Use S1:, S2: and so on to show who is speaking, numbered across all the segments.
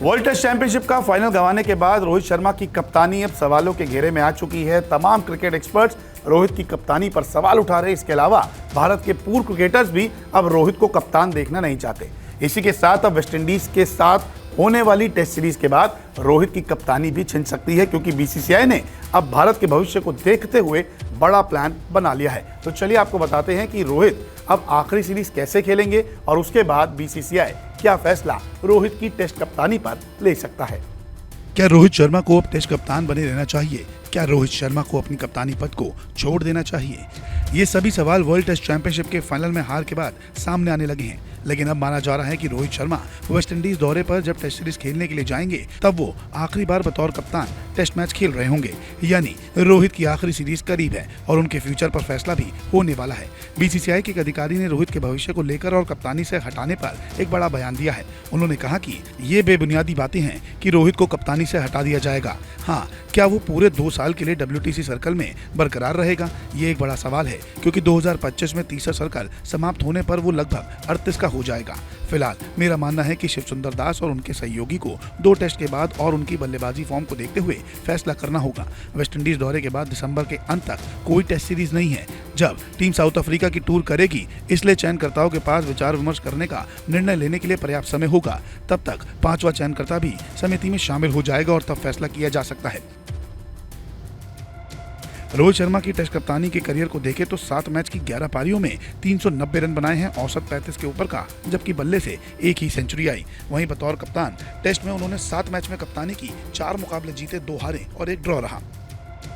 S1: World test championship का final गंवाने के बाद रोहित शर्मा की कप्तानी अब सवालों के घेरे में आ चुकी है। तमाम क्रिकेट एक्सपर्ट्स रोहित की कप्तानी पर सवाल उठा रहे हैं। इसके अलावा भारत के पूर्व क्रिकेटर्स भी अब रोहित को कप्तान देखना नहीं चाहते। इसी के साथ अब वेस्टइंडीज के साथ होने वाली टेस्ट सीरीज के बाद रोहित की कप्तानी भी छिन सकती है, क्योंकि बीसीसीआई ने अब भारत के भविष्य को देखते हुए बड़ा प्लान बना लिया है। तो चलिए आपको बताते हैं कि रोहित अब आखिरी सीरीज कैसे खेलेंगे और उसके बाद बीसीसीआई क्या फैसला रोहित की टेस्ट कप्तानी पर ले सकता है।
S2: क्या रोहित शर्मा को अब टेस्ट कप्तान बने रहना चाहिए? क्या रोहित शर्मा को अपनी कप्तानी पद को छोड़ देना चाहिए? ये सभी सवाल वर्ल्ड टेस्ट चैंपियनशिप के फाइनल में हार के बाद सामने आने लगे हैं। लेकिन अब माना जा रहा है कि रोहित शर्मा वेस्टइंडीज दौरे पर जब टेस्ट सीरीज खेलने के लिए जाएंगे तब वो आखिरी बार बतौर कप्तान टेस्ट मैच खेल रहे होंगे। यानी रोहित की आखिरी सीरीज करीब है और उनके फ्यूचर पर फैसला भी होने वाला है। बीसीसीआई के एक अधिकारी ने रोहित के भविष्य को लेकर और कप्तानी से हटाने पर एक बड़ा बयान दिया है। उन्होंने कहा कि ये बेबुनियादी बातें हैं कि रोहित को कप्तानी से हटा दिया जाएगा। हाँ, क्या वो पूरे 2 साल के लिए WTC सर्कल में बरकरार रहेगा? ये एक बड़ा सवाल है, क्योंकि 2025 में तीसरा सर्कल समाप्त होने पर वो लगभग 38 का हो जाएगा। फिलहाल मेरा मानना है कि शिव सुंदर दास और उनके सहयोगी को 2 टेस्ट के बाद और उनकी बल्लेबाजी फॉर्म को देखते हुए फैसला करना होगा। वेस्टइंडीज दौरे के बाद दिसंबर के अंत तक कोई टेस्ट सीरीज नहीं है, जब टीम साउथ अफ्रीका की टूर करेगी। इसलिए चयनकर्ताओं के पास विचार विमर्श करने का निर्णय लेने के लिए पर्याप्त समय होगा। तब तक 5वां चयनकर्ता भी समिति में शामिल हो जाएगा और तब फैसला किया जा सकता है। रोहित शर्मा की टेस्ट कप्तानी के करियर को देखें तो 7 मैच की 11 पारियों में 390 रन बनाए हैं, औसत 35 के ऊपर का, जबकि बल्ले से एक ही सेंचुरी आई। वहीं बतौर कप्तान टेस्ट में उन्होंने 7 मैच में कप्तानी की, 4 मुकाबले जीते, 2 हारे और 1 ड्रॉ रहा।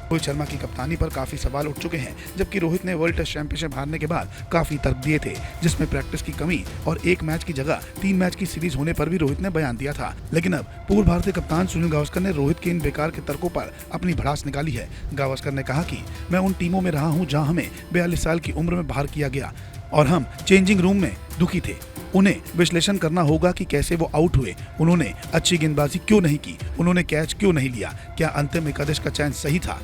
S2: रोहित शर्मा की कप्तानी पर काफी सवाल उठ चुके हैं, जबकि रोहित ने वर्ल्ड टेस्ट चैंपियनशिप हारने के बाद काफी तर्क दिए थे, जिसमें प्रैक्टिस की कमी और 1 मैच की जगह 3 मैच की सीरीज होने पर भी रोहित ने बयान दिया था। लेकिन अब पूर्व भारतीय कप्तान सुनील गावस्कर ने रोहित के इन बेकार के तर्कों पर अपनी भड़ास निकाली है। गावस्कर ने कहा कि मैं उन टीमों में रहा हूं जहां हमें 42 साल की उम्र में बाहर किया गया और हम चेंजिंग रूम में दुखी थे। उन्हें विश्लेषण करना होगा कि कैसे वो आउट हुए, उन्होंने अच्छी गेंदबाजी क्यों नहीं की, उन्होंने कैच क्यों नहीं लिया, क्या अंतिम एकादश का चयन सही था।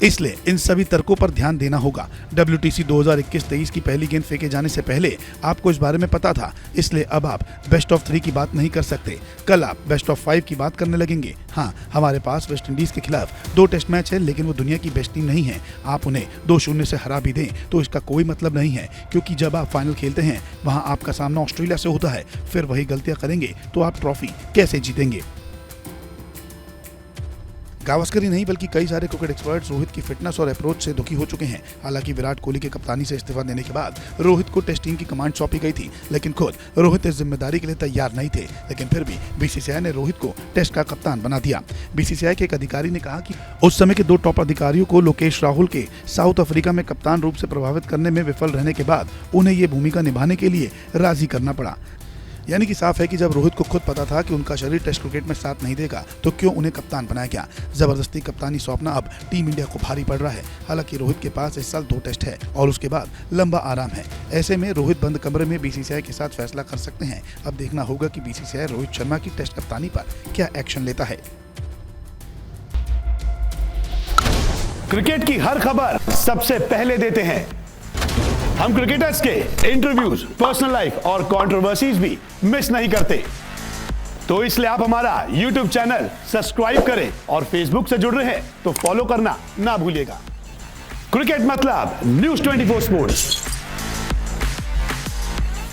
S2: इसलिए इन सभी तर्कों पर ध्यान देना होगा। WTC 2021-23 की पहली गेंद फेंके जाने से पहले आपको इस बारे में पता था, इसलिए अब आप बेस्ट ऑफ 3 की बात नहीं कर सकते। कल आप बेस्ट ऑफ 5 की बात करने लगेंगे। हाँ, हमारे पास वेस्टइंडीज के खिलाफ 2 टेस्ट मैच है, लेकिन वो दुनिया की बेस्ट टीम नहीं है। आप उन्हें 2-0 से हरा भी दें तो इसका कोई मतलब नहीं है, क्योंकि जब आप फाइनल खेलते हैं वहां आपका सामना ऑस्ट्रेलिया से होता है। फिर वही गलतियां करेंगे तो आप ट्रॉफी कैसे जीतेंगे? गावस्कर ही नहीं बल्कि कई सारे क्रिकेट एक्सपर्ट्स रोहित की फिटनेस और अप्रोच से दुखी हो चुके हैं। हालांकि विराट कोहली के कप्तानी से इस्तीफा देने के बाद रोहित को टेस्ट टीम की कमांड सौंपी गई थी, लेकिन खुद रोहित इस जिम्मेदारी के लिए तैयार नहीं थे। लेकिन फिर भी बीसीसीआई ने रोहित को टेस्ट का कप्तान बना दिया। बीसीसीआई के एक अधिकारी ने कहा कि उस समय के 2 टॉप अधिकारियों को लोकेश राहुल के साउथ अफ्रीका में कप्तान रूप से प्रभावित करने में विफल रहने के बाद उन्हें ये भूमिका निभाने के लिए राजी करना पड़ा। यानी कि साफ है कि जब रोहित को खुद पता था कि उनका शरीर टेस्ट क्रिकेट में साथ नहीं देगा तो क्यों उन्हें कप्तान बनाया गया। जबरदस्ती कप्तानी सौंपना अब टीम इंडिया को भारी पड़ रहा है। हालांकि रोहित के पास इस साल 2 टेस्ट है और उसके बाद लंबा आराम है। ऐसे में रोहित बंद कमरे में बीसीसीआई के साथ फैसला कर सकते हैं। अब देखना होगा कि बीसीसीआई रोहित शर्मा की टेस्ट कप्तानी पर क्या एक्शन लेता है।
S1: क्रिकेट की हर खबर सबसे पहले देते हैं हम, क्रिकेटर्स के इंटरव्यूज, पर्सनल लाइफ और कंट्रोवर्सीज भी मिस नहीं करते। तो इसलिए आप हमारा YouTube चैनल सब्सक्राइब करें और Facebook से जुड़ रहे हैं तो फॉलो करना ना भूलिएगा। क्रिकेट मतलब News 24 स्पोर्ट्स।